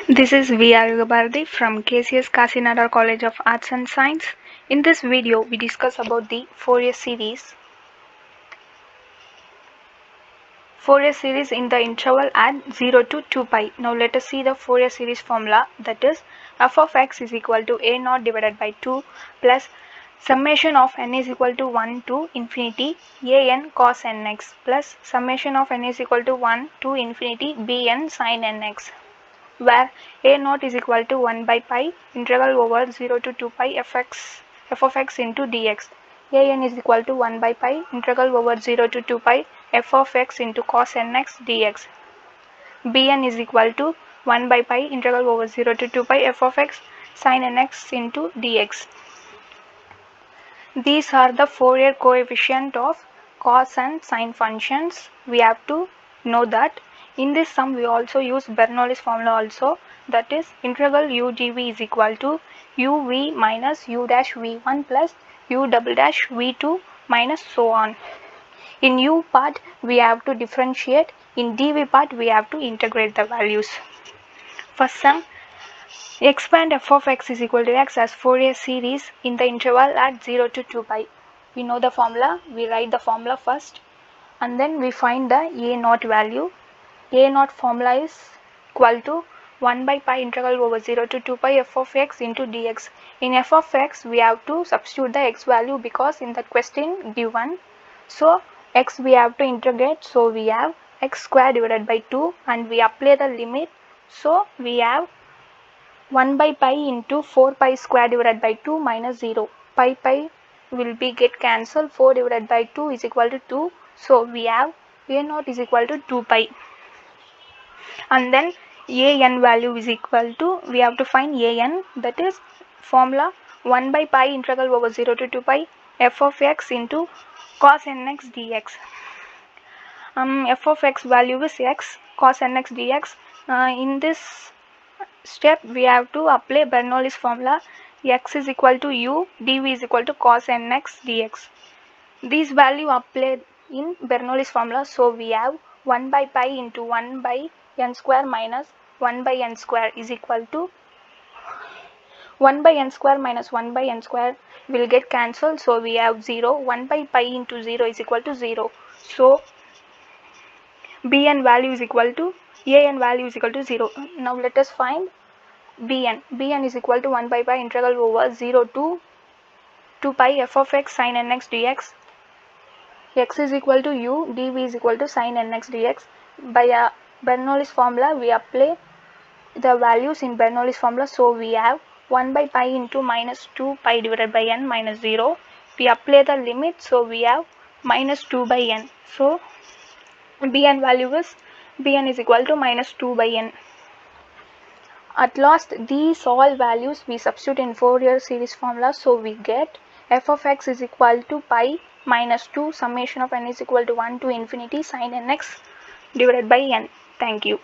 This is V.R. Yugabardi from KCS Kasinada College of Arts and Science. In this video, we discuss about the Fourier series. Fourier series in the interval at 0 to 2 pi. Now let us see the Fourier series formula, that is f of x is equal to a naught divided by 2 plus summation of n is equal to 1 to infinity a n cos nx plus summation of n is equal to 1 to infinity b n sin nx, where a naught is equal to 1 by pi integral over 0 to 2 pi f of x into dx. A n is equal to 1 by pi integral over 0 to 2 pi f of x into cos nx dx. B n is equal to 1 by pi integral over 0 to 2 pi f of x sin nx into dx. These are the Fourier coefficient of cos and sin functions. We have to know that. In this sum, we also use Bernoulli's formula also, that is integral u dv is equal to uv minus u dash v1 plus u double dash v2 minus so on. In u part, we have to differentiate. In dv part, we have to integrate the values. First sum, expand f of x is equal to x as Fourier series in the interval at 0 to 2 pi. We know the formula. We write the formula first and then we find the a naught value. A naught formula is equal to 1 by pi integral over 0 to 2 pi f of x into dx. In f of x, we have to substitute the x value because in the question given. So x we have to integrate. So we have x square divided by 2 and we apply the limit. So we have 1 by pi into 4 pi square divided by 2 minus 0. Pi will be get cancelled. 4 divided by 2 is equal to 2. So we have a naught is equal to 2 pi. And then a n value is equal to, we have to find a n, that is formula 1 by pi integral over 0 to 2 pi f of x into cos nx dx. F of x value is x cos nx dx. In this step we have to apply Bernoulli's formula, x is equal to u, dv is equal to cos nx dx. This value applied in Bernoulli's formula, so we have 1 by pi into 1 by n square minus 1 by n square is equal to 1 by n square minus 1 by n square will get cancelled, so we have 0. 1 by pi into 0 is equal to 0. So bn value is equal to an value is equal to 0. Now let us find bn. Bn is equal to 1 by pi integral over 0 to 2 pi f of x sin nx dx. X is equal to u, dv is equal to sin nx dx. By Bernoulli's formula, we apply the values in Bernoulli's formula. So we have 1 by pi into minus 2 pi divided by n minus 0. We apply the limit, so we have minus 2 by n. So bn value is equal to minus 2 by n. At last, these all values we substitute in Fourier series formula, so we get f of x is equal to pi minus 2 summation of n is equal to 1 to infinity sin nx divided by n. Thank you.